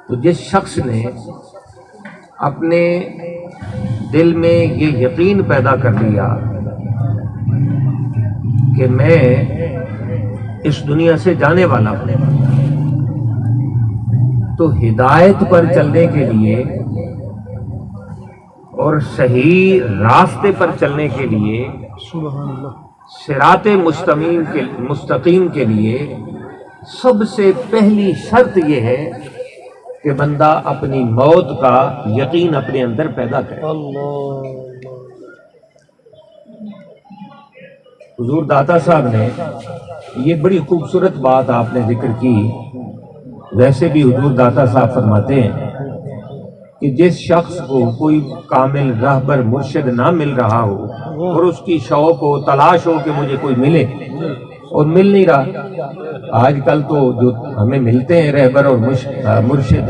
تو جس شخص نے اپنے دل میں یہ یقین پیدا کر لیا کہ میں اس دنیا سے جانے والا ہوں، تو ہدایت پر چلنے کے لیے اور صحیح راستے پر چلنے کے لیے، صراط مستقیم کے لیے سب سے پہلی شرط یہ ہے کہ بندہ اپنی موت کا یقین اپنے اندر پیدا کرے۔ حضور داتا صاحب نے یہ بڑی خوبصورت بات آپ نے ذکر کی۔ ویسے بھی حضور داتا صاحب فرماتے ہیں کہ جس شخص کو کوئی کامل راہبر مرشد نہ مل رہا ہو اور اس کی شوق ہو، تلاش ہو کہ مجھے کوئی ملے اور مل نہیں رہا، آج کل تو جو ہمیں ملتے ہیں رہبر اور مرشد،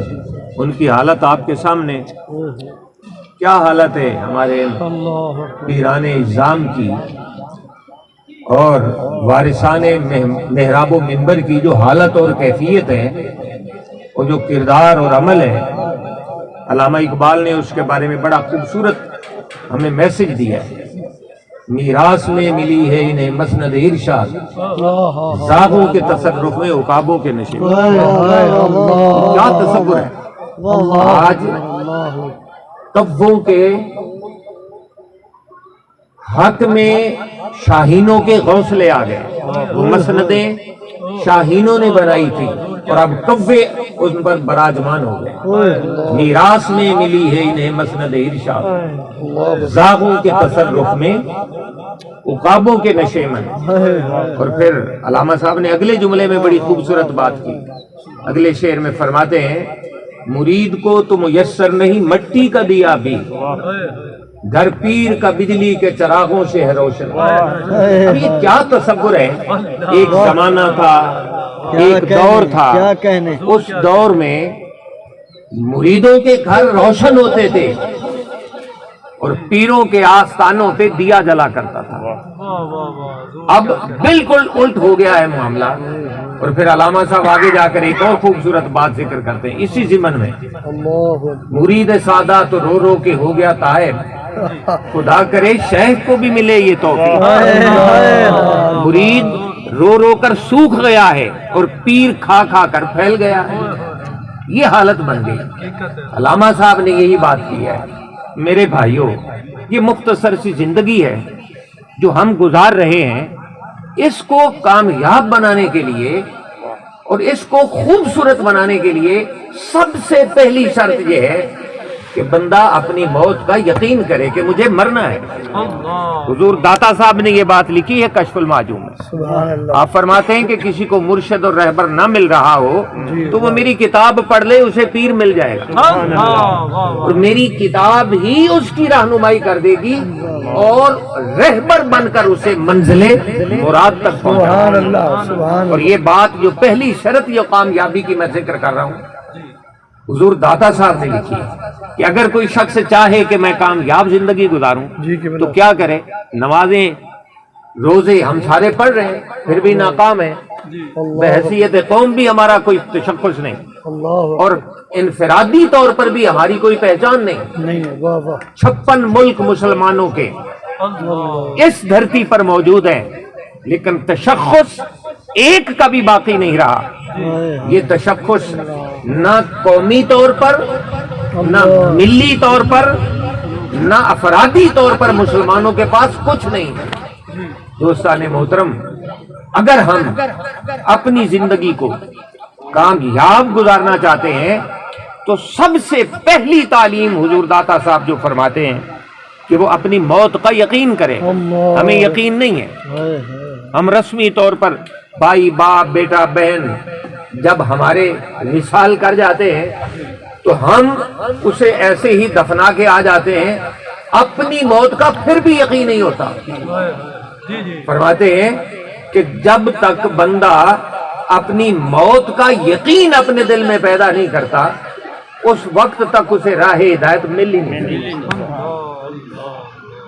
ان کی حالت آپ کے سامنے کیا حالت ہے ہمارے پیران اعظام کی اور وارثان محراب و منبر کی جو حالت اور کیفیت ہے، اور جو کردار اور عمل ہے۔ علامہ اقبال نے اس کے بارے میں بڑا خوبصورت ہمیں میسج دیا ہے، میراث میں ملی ہے انہیں مسند ارشاد، زاغوں کے تصرف میں عقابوں کے نشے میں۔ کیا تصور ہے، آج کبوں کے حق میں شاہینوں کے گھونسلے آ گئے، وہ مسندیں شاہینوں نے بنائی تھی اور اب کبے ان پر براجمان ہو گئے۔ میراث میں ملی ہے انہیں مسند ارشاد، زاغوں کے تصرف میں عقابوں کے نشے میں۔ اور پھر علامہ صاحب نے اگلے جملے میں بڑی خوبصورت بات کی، اگلے شعر میں فرماتے ہیں، مرید کو تو میسر نہیں مٹی کا دیا بھی، گھر پیر کا بجلی کے چراغوں سے ہے روشن۔ اب یہ کیا تصور ہے، ایک زمانہ تھا، ایک دور تھا، اس دور میں مریدوں کے گھر روشن ہوتے تھے اور پیروں کے آستانوں پہ دیا جلا کرتا تھا۔ اب بالکل الٹ ہو گیا ہے معاملہ۔ اور پھر علامہ صاحب آگے جا کر ایک اور خوبصورت بات ذکر کرتے ہیں اسی ضمن میں، مرید سادہ تو رو رو کے ہو گیا طائب، خدا کرے شیخ کو بھی ملے یہ توفیق۔ مرید رو رو کر سوکھ گیا ہے اور پیر کھا کھا کر پھیل گیا ہے، یہ حالت بن گئی۔ علامہ صاحب نے یہی بات کی ہے۔ میرے بھائیوں، یہ مختصر سی زندگی ہے جو ہم گزار رہے ہیں، اس کو کامیاب بنانے کے لیے اور اس کو خوبصورت بنانے کے لیے سب سے پہلی شرط یہ ہے کہ بندہ اپنی موت کا یقین کرے کہ مجھے مرنا ہے۔ حضور داتا صاحب نے یہ بات لکھی ہے کشف المعجوم میں۔ آپ فرماتے ہیں کہ کسی کو مرشد اور رہبر نہ مل رہا ہو تو وہ میری کتاب پڑھ لے، اسے پیر مل جائے گا اور میری کتاب ہی اس کی رہنمائی کر دے گی اور رہبر بن کر اسے منزل مراد تک پہنچا۔ اور یہ بات جو پہلی شرط یہ کامیابی کی میں ذکر کر رہا ہوں، حضور داتا صاحب نے لکھی ہے کہ اگر کوئی شخص چاہے کہ میں کامیاب زندگی گزاروں تو کیا کرے؟ نمازیں روزے ہم سارے پڑھ رہے ہیں پھر بھی ناکام ہیں، بحیثیت قوم بھی ہمارا کوئی تشخص نہیں اور انفرادی طور پر بھی ہماری کوئی پہچان نہیں۔ 56 ملک مسلمانوں کے اس دھرتی پر موجود ہیں، لیکن تشخص ایک کا بھی باقی نہیں رہا۔ یہ تشخص نہ قومی طور پر، نہ ملی طور پر، نہ افرادی طور پر مسلمانوں کے پاس کچھ نہیں ہے۔ دوستان محترم، اگر ہم اپنی زندگی کو کامیاب گزارنا چاہتے ہیں تو سب سے پہلی تعلیم حضور داتا صاحب جو فرماتے ہیں کہ وہ اپنی موت کا یقین کرے۔ ہمیں یقین نہیں ہے، ہم رسمی طور پر بھائی باپ بیٹا بہن جب ہمارے وصال کر جاتے ہیں تو ہم اسے ایسے ہی دفنا کے آ جاتے ہیں، اپنی موت کا پھر بھی یقین نہیں ہوتا۔ فرماتے ہیں کہ جب تک بندہ اپنی موت کا یقین اپنے دل میں پیدا نہیں کرتا اس وقت تک اسے راہ ہدایت مل ہی نہیں۔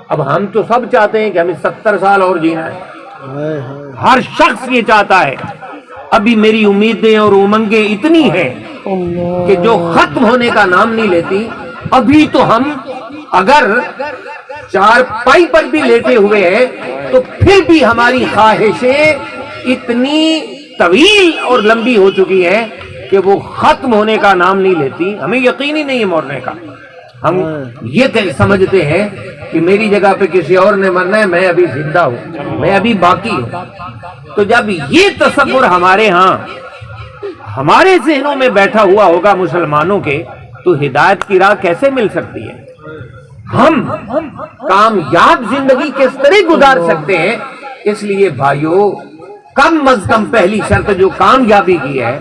اب ہم تو سب چاہتے ہیں کہ ہمیں 70 سال اور جینا ہے، ہر شخص یہ چاہتا ہے۔ ابھی میری امیدیں اور امنگیں اتنی ہیں کہ جو ختم ہونے کا نام نہیں لیتی. ابھی تو ہم اگر چار پائی پر بھی لیٹے ہوئے ہیں تو پھر بھی ہماری خواہشیں اتنی طویل اور لمبی ہو چکی ہیں کہ وہ ختم ہونے کا نام نہیں لیتی. ہمیں یقین ہی نہیں ہے مرنے کا. ہم یہ سمجھتے ہیں کہ میری جگہ پہ کسی اور نے مرنا ہے, میں ابھی زندہ ہوں, میں ابھی باقی ہوں. تو جب یہ تصور ہمارے ہاں ہمارے ذہنوں میں بیٹھا ہوا ہوگا مسلمانوں کے, تو ہدایت کی راہ کیسے مل سکتی ہے؟ ہم کامیاب زندگی کس طرح گزار سکتے ہیں؟ اس لیے بھائیو, کم از کم پہلی شرط جو کامیابی کی ہے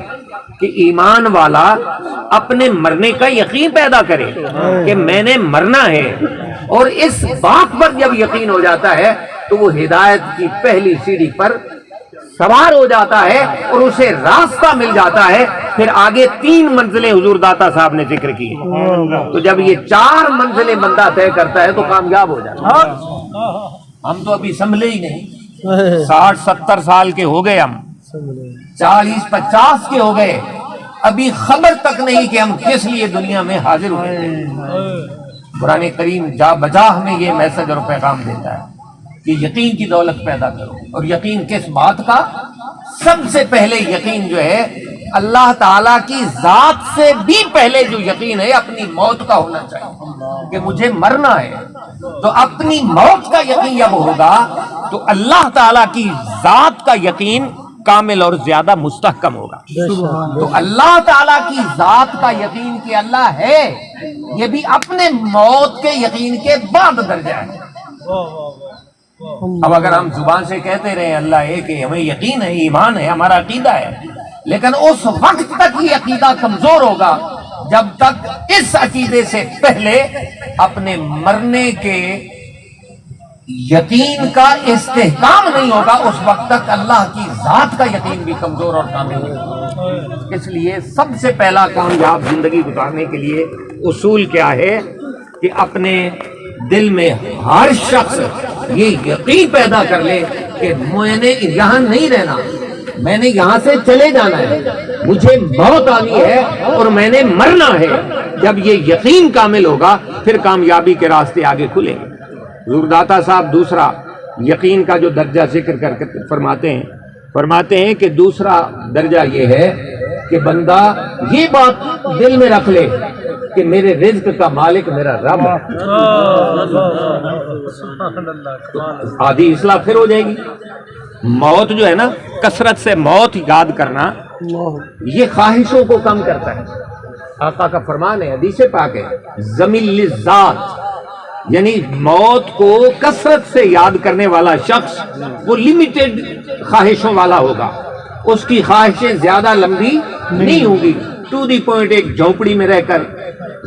کہ ایمان والا اپنے مرنے کا یقین پیدا کرے کہ میں نے مرنا ہے, اور اس بات پر جب یقین ہو جاتا ہے تو وہ ہدایت کی پہلی سیڑھی پر سوار ہو جاتا ہے اور اسے راستہ مل جاتا ہے. پھر آگے 3 منزلیں حضور داتا صاحب نے ذکر کی, تو جب یہ 4 منزلیں بندہ طے کرتا ہے تو کامیاب ہو جاتا ہے. ہم تو ابھی سنبھلے ہی نہیں, 60-70 سال کے ہو گئے, ہم 40-50 کے ہو گئے, ابھی خبر تک نہیں کہ ہم کس لیے دنیا میں حاضر ہوئے. قرآن کریم جا بجا ہمیں یہ میسج اور پیغام دیتا ہے کہ یقین کی دولت پیدا کرو. اور یقین کس بات کا؟ سب سے پہلے یقین جو ہے اللہ تعالیٰ کی ذات سے بھی پہلے جو یقین ہے اپنی موت کا ہونا چاہیے کہ مجھے مرنا ہے. تو اپنی موت کا یقین جب ہوگا تو اللہ تعالیٰ کی ذات کا یقین کامل اور زیادہ مستحکم ہوگا. تو اللہ تعالیٰ کی ذات کا یقین کہ اللہ ہے, یہ بھی اپنے موت کے یقین کے بعد درجہ ہے. اب اگر ہم زبان سے کہتے رہے اللہ ہے کہ ہمیں یقین ہے, ایمان ہے, ہمارا عقیدہ ہے, لیکن اس وقت تک یہ عقیدہ کمزور ہوگا جب تک اس عقیدے سے پہلے اپنے مرنے کے یقین کا استحکام نہیں ہوگا. اس وقت تک اللہ کی ذات کا یقین بھی کمزور اور کامل ہوگا. اس لیے سب سے پہلا کامیاب زندگی گزارنے کے لیے اصول کیا ہے کہ اپنے دل میں ہر شخص یہ یقین پیدا کر لے کہ میں نے یہاں نہیں رہنا, میں نے یہاں سے چلے جانا ہے, مجھے موت آنی ہے اور میں نے مرنا ہے. جب یہ یقین کامل ہوگا پھر کامیابی کے راستے آگے کھلیں گے. حضور داتا صاحب دوسرا یقین کا جو درجہ ذکر کر کے فرماتے ہیں کہ دوسرا درجہ یہ ہے کہ بندہ یہ بات دل میں رکھ لے کہ میرے رزق کا مالک میرا رب ہے. آدھی اصلاح پھر ہو جائے گی. موت جو ہے نا, کثرت سے موت یاد کرنا یہ خواہشوں کو کم کرتا ہے. آقا کا فرمان ہے, حدیث پاک ہے, ضمن للذات, یعنی موت کو کثرت سے یاد کرنے والا شخص وہ لمیٹڈ خواہشوں والا ہوگا. اس کی خواہشیں زیادہ لمبی نہیں ہوگی. ٹو دی پوائنٹ ایک جھونپڑی میں رہ کر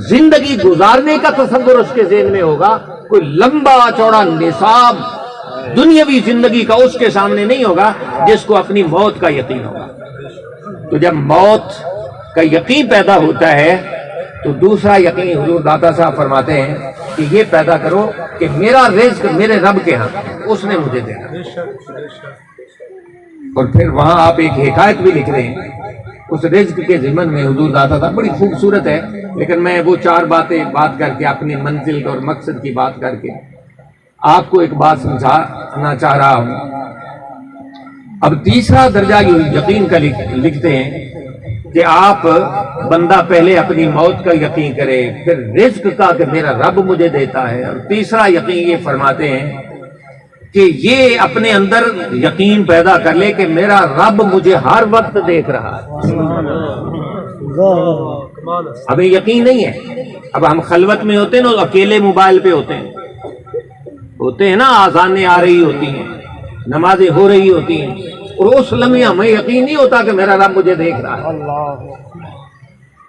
زندگی گزارنے کا تصور اس کے ذہن میں ہوگا. کوئی لمبا چوڑا نصاب دنیاوی زندگی کا اس کے سامنے نہیں ہوگا جس کو اپنی موت کا یقین ہوگا. تو جب موت کا یقین پیدا ہوتا ہے تو دوسرا یقین حضور داتا صاحب فرماتے ہیں کہ یہ پیدا کرو کہ میرا رزق میرے رب کے ہاں, اس نے مجھے دینا. اور پھر وہاں آپ ایک حکایت بھی لکھ رہے ہیں اس رزق کے ضمن میں. حضور داتا صاحب بڑی خوبصورت ہے, لیکن میں وہ 4 باتیں بات کر کے اپنی منزل اور مقصد کی بات کر کے آپ کو ایک بات سمجھانا چاہ رہا ہوں. اب تیسرا درجہ یقین کا لکھتے ہیں کہ آپ بندہ پہلے اپنی موت کا یقین کرے, پھر رزق کا کہ میرا رب مجھے دیتا ہے, اور تیسرا یقین یہ فرماتے ہیں کہ یہ اپنے اندر یقین پیدا کر لے کہ میرا رب مجھے ہر وقت دیکھ رہا ہے. ابھی یقین نہیں ہے. اب ہم خلوت میں ہوتے ہیں نا, اکیلے موبائل پہ ہوتے ہیں نا, آذانیں آ رہی ہوتی ہیں, نمازیں ہو رہی ہوتی ہیں, اور اس لمحے ہمیں یقین نہیں ہوتا کہ میرا رب مجھے دیکھ رہا ہے.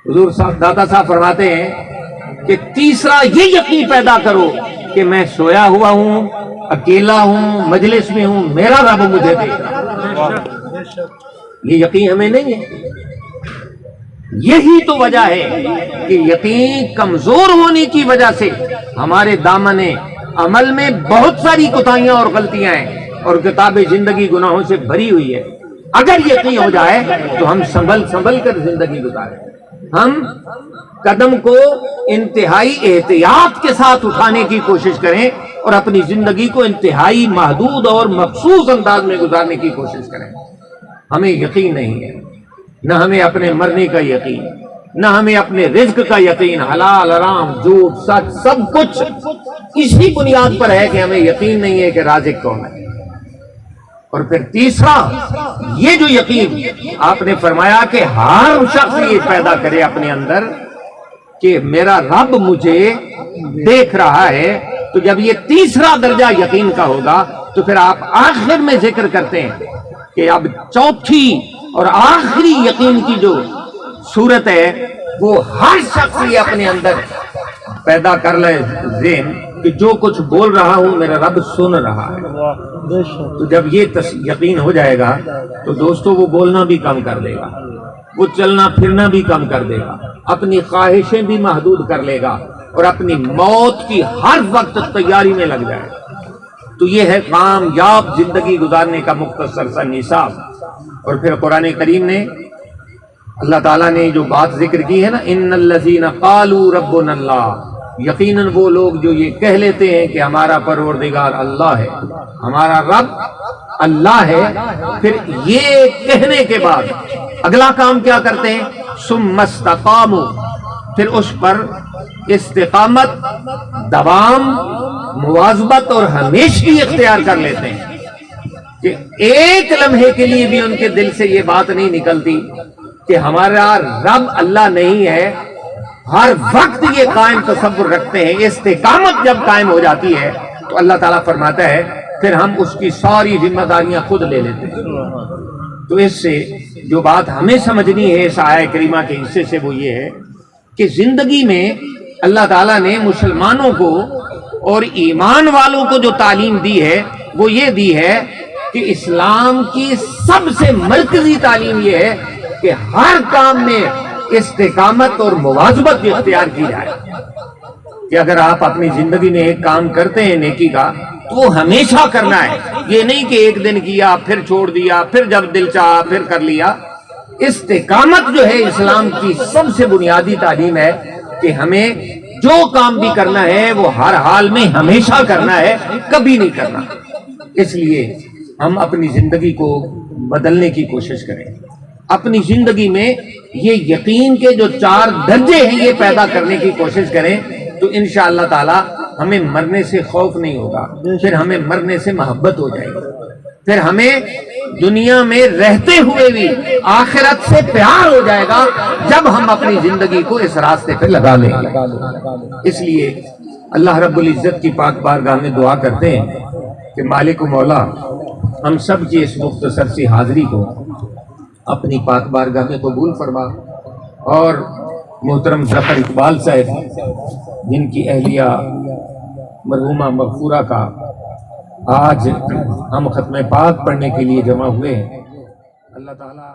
حضور داتا صاحب فرماتے ہیں کہ تیسرا یہ یقین پیدا کرو کہ میں سویا ہوا ہوں, اکیلا ہوں, مجلس میں ہوں, میرا رب مجھے دیکھ رہا ہے. یہ یقین ہمیں نہیں ہے. یہی تو وجہ ہے کہ یقین کمزور ہونے کی وجہ سے ہمارے دامن عمل میں بہت ساری کوتاہیاں اور غلطیاں ہیں, اور کتاب زندگی گناہوں سے بھری ہوئی ہے. اگر یقین ہو جائے تو ہم سنبھل کر زندگی گزاریں. ہم قدم کو انتہائی احتیاط کے ساتھ اٹھانے کی کوشش کریں اور اپنی زندگی کو انتہائی محدود اور مخصوص انداز میں گزارنے کی کوشش کریں۔ ہمیں یقین نہیں ہے، نہ ہمیں اپنے مرنے کا یقین، نہ ہمیں اپنے رزق کا یقین، حلال حرام جھوٹ سچ سب کچھ اسی بنیاد پر ہے کہ ہمیں یقین نہیں ہے کہ رازق کون ہے۔ اور پھر تیسرا یہ جو یقین آپ نے فرمایا کہ ہر شخص یہ پیدا کرے اپنے اندر کہ میرا رب مجھے دیکھ رہا ہے، تو جب یہ تیسرا درجہ یقین کا ہوگا تو پھر آپ آخر میں ذکر کرتے ہیں کہ اب چوتھی اور آخری یقین کی جو صورت ہے وہ ہر شخص یہ اپنے اندر پیدا کر لے ذہن کہ جو کچھ بول رہا ہوں میرا رب سن رہا ہے۔ تو جب یہ یقین ہو جائے گا تو دوستو وہ بولنا بھی کم کر دے گا، وہ چلنا پھرنا بھی کم کر دے گا، اپنی خواہشیں بھی محدود کر لے گا اور اپنی موت کی ہر وقت تیاری میں لگ جائے گا۔ تو یہ ہے کامیاب زندگی گزارنے کا مختصر سا نصاب۔ اور پھر قرآن کریم نے اللہ تعالیٰ نے جو بات ذکر کی ہے نا، ان الذین قالوا ربنا اللہ، یقیناً وہ لوگ جو یہ کہہ لیتے ہیں کہ ہمارا پروردگار اللہ ہے، ہمارا رب اللہ ہے، پھر یہ کہنے کے بعد اگلا کام کیا کرتے ہیں؟ ثم استقاموا، پھر اس پر استقامت، دوام، مواظبت اور ہمیشگی اختیار کر لیتے ہیں کہ ایک لمحے کے لیے بھی ان کے دل سے یہ بات نہیں نکلتی کہ ہمارا رب اللہ نہیں ہے، ہر وقت یہ قائم تصور رکھتے ہیں۔ استقامت جب قائم ہو جاتی ہے تو اللہ تعالیٰ فرماتا ہے پھر ہم اس کی ساری ذمہ داریاں خود لے لیتے ہیں۔ تو اس سے جو بات ہمیں سمجھنی ہے اس آیہ کریمہ کے حصے سے وہ یہ ہے کہ زندگی میں اللہ تعالیٰ نے مسلمانوں کو اور ایمان والوں کو جو تعلیم دی ہے وہ یہ دی ہے کہ اسلام کی سب سے مرکزی تعلیم یہ ہے کہ ہر کام میں استقامت اور مواظبت اختیار کی جائے، کہ اگر آپ اپنی زندگی میں ایک کام کرتے ہیں نیکی کا تو وہ ہمیشہ کرنا ہے، یہ نہیں کہ ایک دن کیا پھر چھوڑ دیا پھر جب دل چاہا پھر کر لیا۔ استقامت جو ہے اسلام کی سب سے بنیادی تعلیم ہے کہ ہمیں جو کام بھی کرنا ہے وہ ہر حال میں ہمیشہ کرنا ہے، کبھی نہیں کرنا۔ اس لیے ہم اپنی زندگی کو بدلنے کی کوشش کریں، اپنی زندگی میں یہ یقین کے جو 4 درجے ہیں یہ پیدا کرنے کی کوشش کریں، تو انشاءاللہ تعالی ہمیں مرنے سے خوف نہیں ہوگا، پھر ہمیں مرنے سے محبت ہو جائے گی، پھر ہمیں دنیا میں رہتے ہوئے بھی آخرت سے پیار ہو جائے گا جب ہم اپنی زندگی کو اس راستے پہ لگا لیں گے۔ اس لیے اللہ رب العزت کی پاک بارگاہ میں دعا کرتے ہیں کہ مالک و مولا ہم سب کی اس مختصر سی حاضری کو اپنی پاک بارگاہ میں قبول فرما، اور محترم ظفر اقبال صاحب جن کی اہلیہ مرحومہ مغفورہ کا آج ہم ختم پاک پڑھنے کے لیے جمع ہوئے ہیں، اللہ تعالیٰ